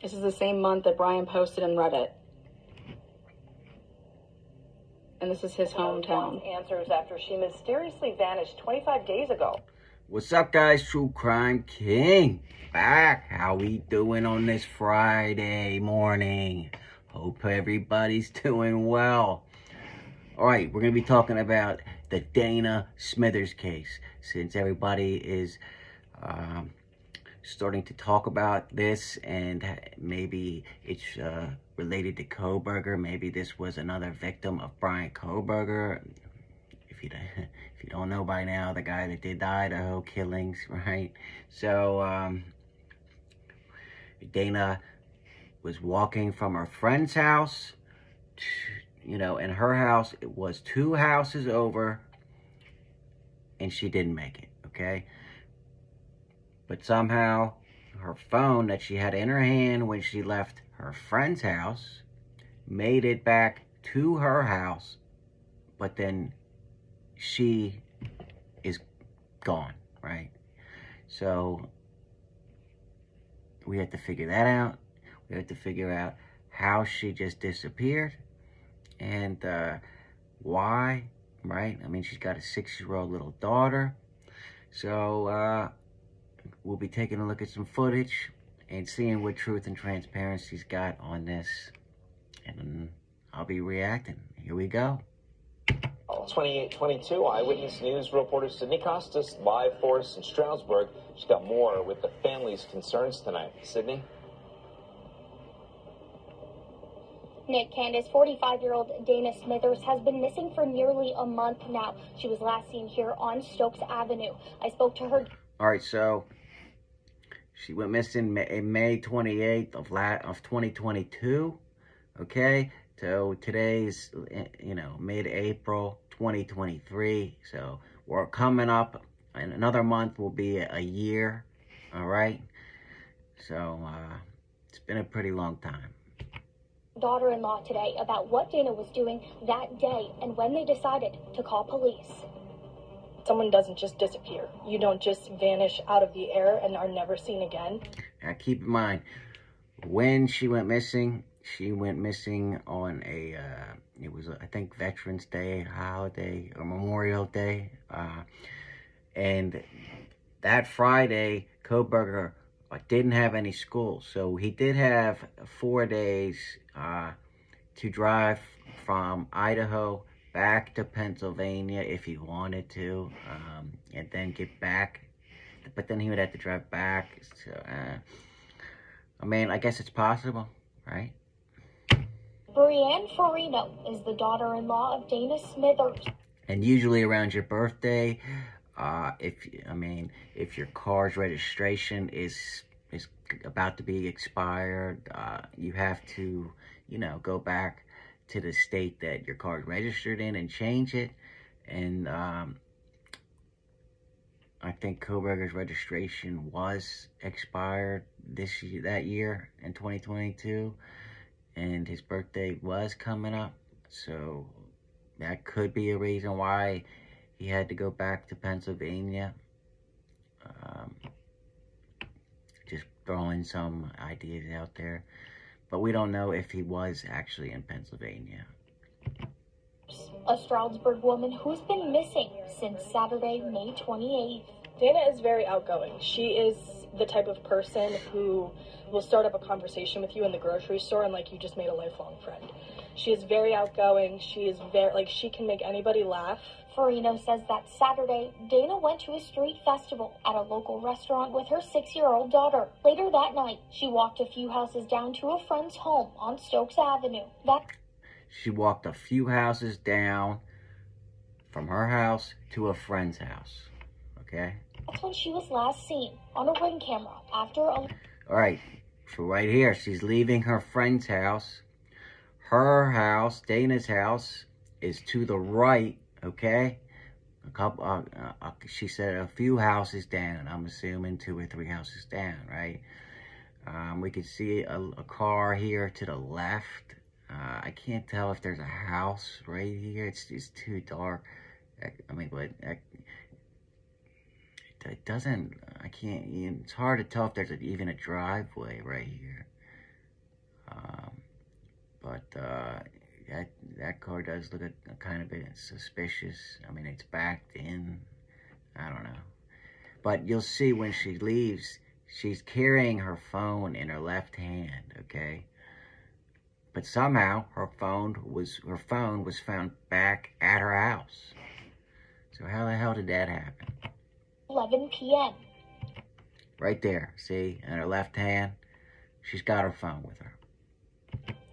This is the same month that Bryan posted in Reddit. And this is his hometown. Answers after she mysteriously vanished 25 days ago. What's up, guys? True Crime King back. How we doing on this Friday morning? Hope everybody's doing well. All right, we're going to be talking about the Dana Smithers case. Since everybody is starting to talk about this, and maybe it's related to Kohberger. Maybe this was another victim of Bryan Kohberger. If you don't know by now, the guy that did the Idaho killings, right? So Dana was walking from her friend's house, and her house, it was 2 houses over, and she didn't make it, okay? But somehow, her phone that she had in her hand when she left her friend's house made it back to her house, but then she is gone, right? So we have to figure that out. We have to figure out how she just disappeared and why, right? I mean, she's got a 6-year-old little daughter. So we'll be taking a look at some footage and seeing what truth and transparency's got on this. And I'll be reacting. Here we go. 2822 Eyewitness News reporter Sydney Costas, live for us in Stroudsburg. She's got more with the family's concerns tonight. Sydney? Nick, Candace, 45-year-old Dana Smithers has been missing for nearly a month now. She was last seen here on Stokes Avenue. I spoke to her. All right, so she went missing May 28th of 2022, okay? So today's, mid-April 2023. So we're coming up, in another month will be a year, all right? So it's been a pretty long time. Daughter-in-law today about what Dana was doing that day and when they decided to call police. Someone doesn't just disappear. You don't just vanish out of the air and are never seen again. Now keep in mind, when she went missing on a, it was, I think, Veterans Day, holiday, or Memorial Day. And that Friday, Kohberger didn't have any school. So he did have 4 days to drive from Idaho back to Pennsylvania if he wanted to, and then get back. But then he would have to drive back. So, I mean, I guess it's possible, right? Bryan is the daughter-in-law of Dana Smithers. And usually around your birthday, if your car's registration is about to be expired, you have to, go back to the state that your car is registered in and change it. And I think Kohberger's registration was expired that year in 2022, and his birthday was coming up. So that could be a reason why he had to go back to Pennsylvania. Just throwing some ideas out there. But we don't know if he was actually in Pennsylvania. A Stroudsburg woman who's been missing since Saturday, May 28th. Dana is very outgoing. She is the type of person who will start up a conversation with you in the grocery store and like you just made a lifelong friend. She is very outgoing. She is she can make anybody laugh. Farino says that Saturday, Dana went to a street festival at a local restaurant with her 6-year-old daughter. Later that night, she walked a few houses down to a friend's home on Stokes Avenue. She walked a few houses down from her house to a friend's house, okay? That's when she was last seen on a Ring camera after a... All right, so right here, she's leaving her friend's house. Her house, Dana's house, is to the right, okay? A couple, she said a few houses down. I'm assuming 2 or 3 houses down, right? We could see a car here to the left. I can't tell if there's a house right here. It's just too dark. I mean, but it doesn't, I can't, it's hard to tell if there's even a driveway right here. But that car does look a kind of bit suspicious. I mean, it's backed in. I don't know. But you'll see when she leaves, she's carrying her phone in her left hand, okay? But somehow her phone was found back at her house. So how the hell did that happen? 11 p.m. Right there, see, in her left hand, she's got her phone with her.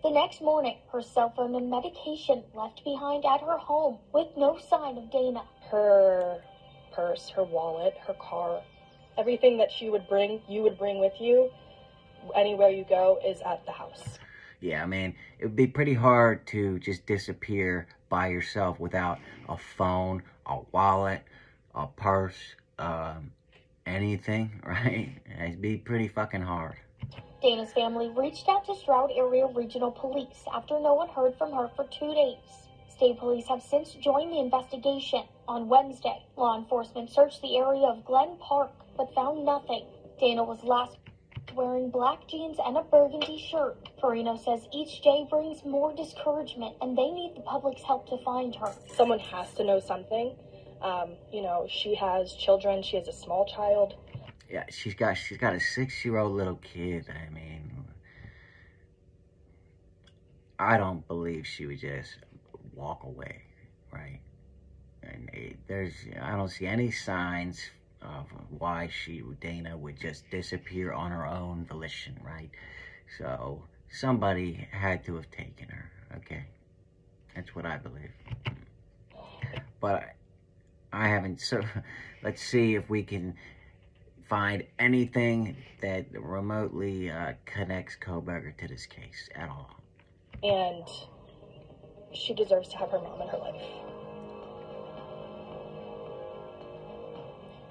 The next morning, her cell phone and medication left behind at her home with no sign of Dana. Her purse, her wallet, her car, everything that you would bring with you anywhere you go is at the house. Yeah, I mean, it would be pretty hard to just disappear by yourself without a phone, a wallet, a purse, anything, right? It'd be pretty fucking hard. Dana's family reached out to Stroud Area Regional Police after no one heard from her for 2 days. State police have since joined the investigation. On Wednesday, law enforcement searched the area of Glen Park, but found nothing. Dana was last wearing black jeans and a burgundy shirt. Farino says each day brings more discouragement, and they need the public's help to find her. Someone has to know something. She has children. She has a small child. Yeah, she's got a 6-year-old little kid. I mean, I don't believe she would just walk away, right? And I don't see any signs of why Dana would just disappear on her own volition, right? So somebody had to have taken her, okay? That's what I believe. But I haven't, so let's see if we can find anything that remotely connects Kohberger to this case at all. And she deserves to have her mom in her life.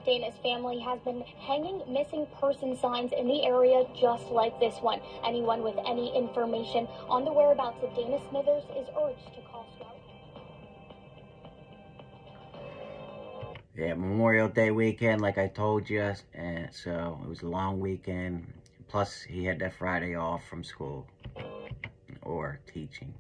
Dana's family has been hanging missing person signs in the area just like this one. Anyone with any information on the whereabouts of Dana Smithers is urged to call Stroud. Yeah, Memorial Day weekend, like I told you, and so it was a long weekend. Plus, he had that Friday off from school or teaching.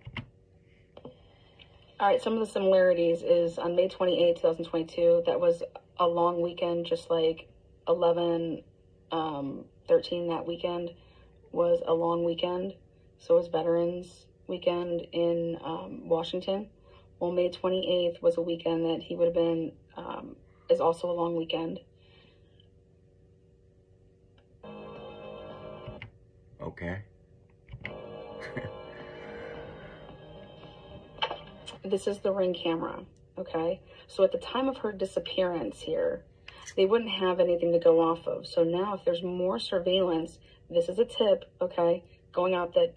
All right, some of the similarities is on May 28, 2022, that was a long weekend, just like 11, 13 that weekend was a long weekend. So was Veterans Weekend in Washington. Well, May 28th was a weekend that he would have been, is also a long weekend. Okay. This is the Ring camera, okay? So at the time of her disappearance here, they wouldn't have anything to go off of. So now if there's more surveillance, this is a tip, okay, going out that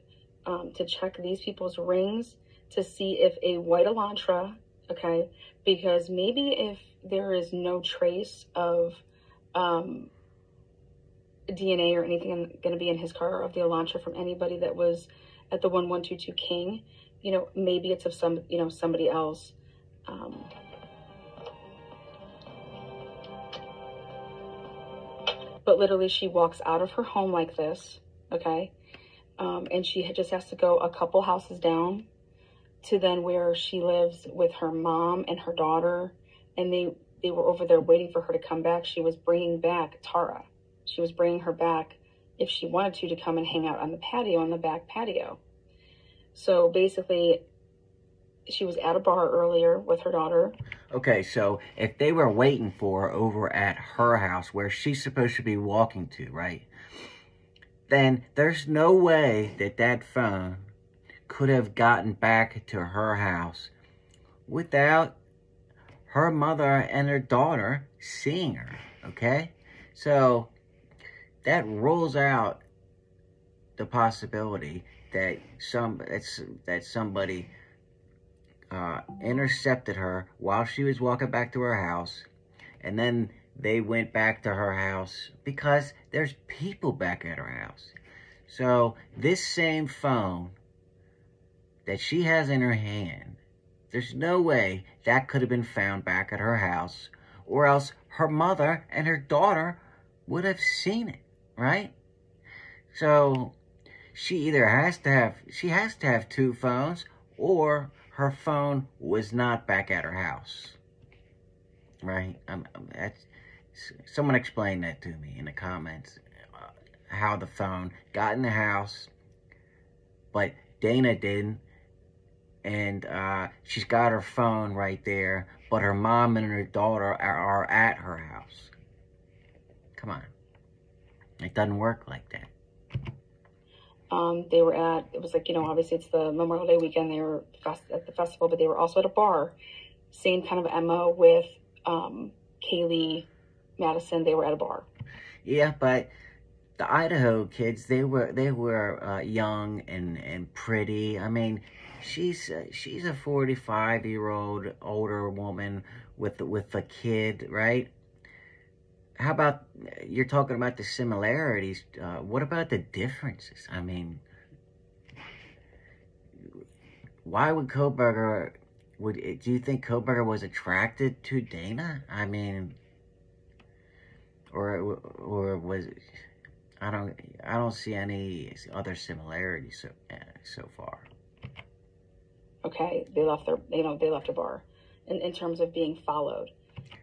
to check these people's rings to see if a white Elantra, okay, because maybe if there is no trace of DNA or anything going to be in his car of the Elantra from anybody that was at the 1122 King, you know, maybe it's of somebody else. But literally she walks out of her home like this, okay? And she just has to go a couple houses down to then where she lives with her mom and her daughter. And they were over there waiting for her to come back. She was bringing back Tara. She was bringing her back if she wanted to come and hang out on the patio, on the back patio. So basically, she was at a bar earlier with her daughter. Okay, so if they were waiting for her over at her house where she's supposed to be walking to, right? Then there's no way that that phone could have gotten back to her house without her mother and her daughter seeing her, okay? So that rules out the possibility that somebody intercepted her while she was walking back to her house, and then they went back to her house because there's people back at her house. So this same phone that she has in her hand, there's no way that could have been found back at her house, or else her mother and her daughter would have seen it, right? So she has to have two phones, or her phone was not back at her house. Right? Someone explain that to me in the comments. How the phone got in the house, but Dana didn't. And she's got her phone right there, but her mom and her daughter are at her house. Come on. It doesn't work like that. They were at, it was like, you know, obviously it's the Memorial Day weekend. They were at the festival, but they were also at a bar. Same kind of MO with Kaylee Madison. They were at a bar. Yeah, but the Idaho kids, they were young and pretty. I mean, she's a 45-year-old older woman with a kid, right? How about, you're talking about the similarities, what about the differences? I mean, why would Kohberger, do you think Kohberger was attracted to Dana? I mean, or was, I don't see any other similarities so far. Okay, they left a bar in terms of being followed.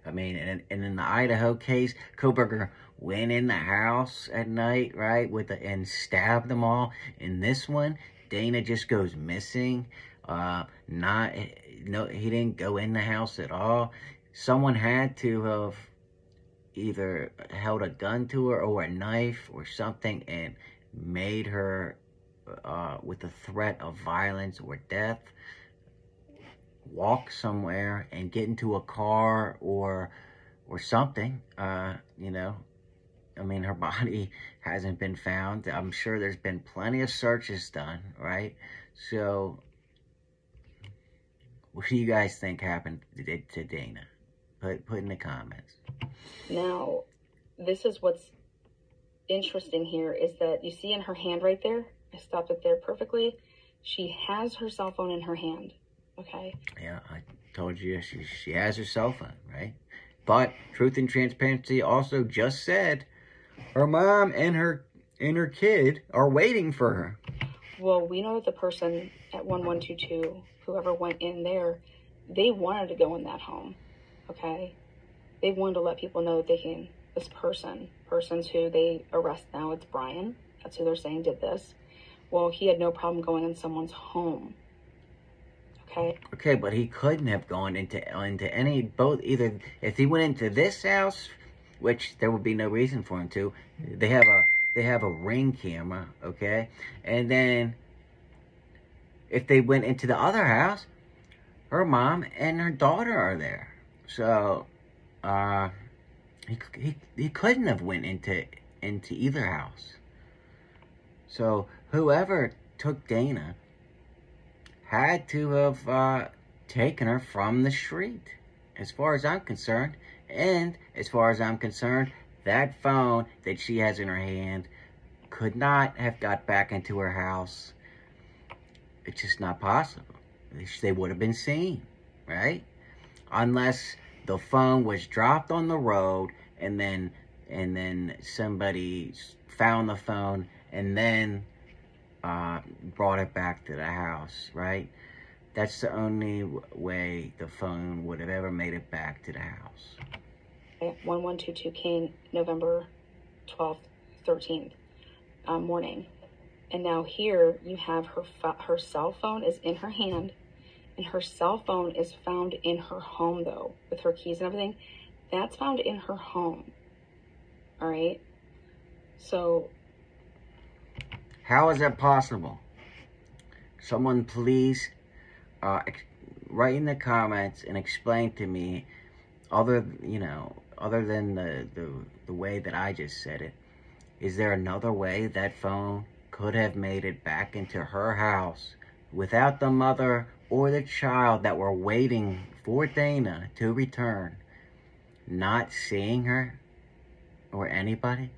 I mean, and in the Idaho case, Kohberger went in the house at night, right, and stabbed them all. In this one, Dana just goes missing. He didn't go in the house at all. Someone had to have either held a gun to her or a knife or something and made her, with the threat of violence or death, walk somewhere and get into a car or something. You know, I mean, her body hasn't been found. I'm sure there's been plenty of searches done, right? So what do you guys think happened to Dana? Put in the comments. Now, this is what's interesting here, is that you see in her hand right there, I stopped it there perfectly, she has her cell phone in her hand. Okay. Yeah, I told you she has her cell phone, right? But Truth and Transparency also just said her mom and her kid are waiting for her. Well, we know that the person at 1122, whoever went in there, they wanted to go in that home. Okay, they wanted to let people know that they can. This person's who they arrest now. It's Bryan. That's who they're saying did this. Well, he had no problem going in someone's home. Okay, but he couldn't have gone into either. If he went into this house, which there would be no reason for him to. They have a Ring camera, okay? And then if they went into the other house, her mom and her daughter are there. So he couldn't have went into either house. So whoever took Dana had to have taken her from the street, as far as I'm concerned. And as far as I'm concerned, that phone that she has in her hand could not have got back into her house. It's just not possible. They would have been seen, right? Unless the phone was dropped on the road and then somebody found the phone and then brought it back to the house, right? That's the only way the phone would have ever made it back to the house. 1122 King, November 12th, 13th morning. And now here you have her cell phone is in her hand, and her cell phone is found in her home, though, with her keys and everything. That's found in her home. All right? So how is that possible? Someone please write in the comments and explain to me, other than the way that I just said it, is there another way that phone could have made it back into her house without the mother or the child that were waiting for Dana to return not seeing her or anybody?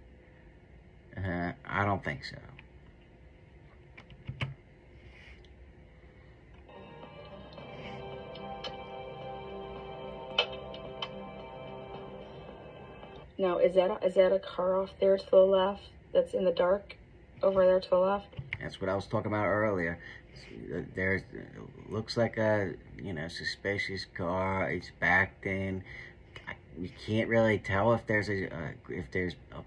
I don't think so. Now, is that a car off there to the left that's in the dark over there to the left? That's what I was talking about earlier. There looks like a, suspicious car. It's backed in. You can't really tell if there's a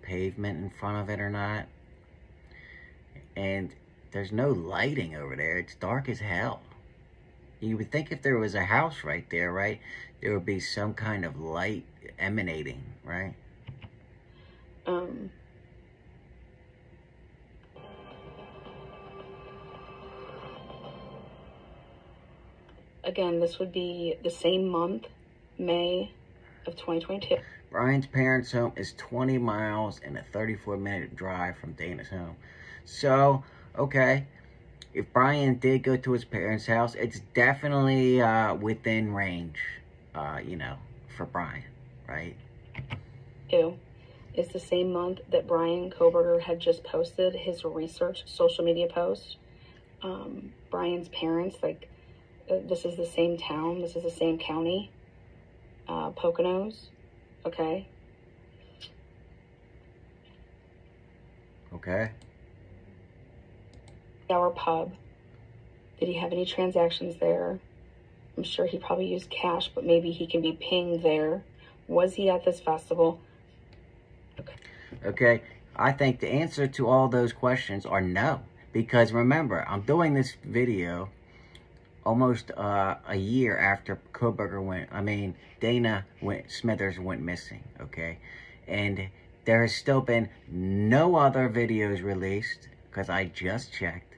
pavement in front of it or not. And there's no lighting over there. It's dark as hell. You would think if there was a house right there, right, there would be some kind of light emanating, right? Again, this would be the same month, May of 2022. Bryan's parents' home is 20 miles and a 34-minute drive from Dana's home. So, okay, if Bryan did go to his parents' house, it's definitely within range, for Bryan, right? Ew. It's the same month that Bryan Kohberger had just posted his research social media post. Bryan's parents, this is the same town, this is the same county, Poconos, okay? Okay. Our pub. Did he have any transactions there? I'm sure he probably used cash, but maybe he can be pinged there. Was he at this festival? Okay, I think the answer to all those questions are no. Because remember, I'm doing this video almost a year after Dana Smithers went missing, okay? And there has still been no other videos released, because I just checked,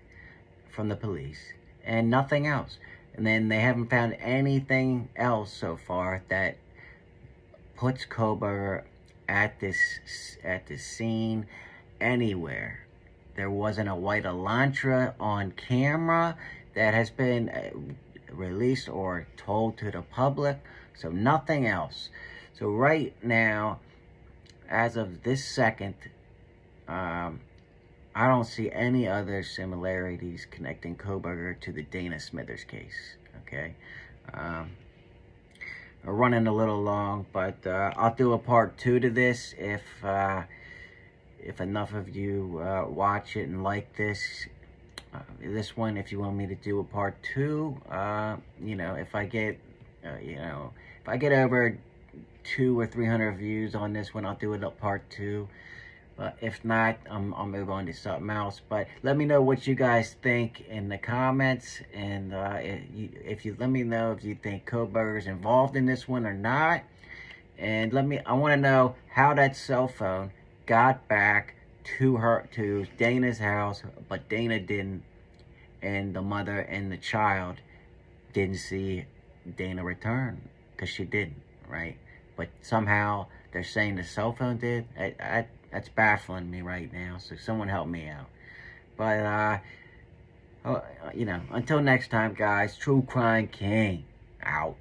from the police, and nothing else. And then they haven't found anything else so far that puts Kohberger at the scene anywhere. There wasn't a white Elantra on camera that has been released or told to the public, so nothing else. So right now, as of this second, I don't see any other similarities connecting Kohberger to the Dana Smithers case, okay? We're running a little long, but I'll do a part 2 to this if enough of you watch it and like this. This one, if you want me to do a part 2, if I get, if I get over 200 or 300 views on this one, I'll do it a part 2. But if not, I'll move on to something else. But let me know what you guys think in the comments, and if you let me know if you think Kohberger's involved in this one or not. And I want to know how that cell phone got back to Dana's house, but Dana didn't, and the mother and the child didn't see Dana return, because she didn't, right? But somehow they're saying the cell phone did. That's baffling me right now, so someone help me out. But until next time, guys, True Crime King out.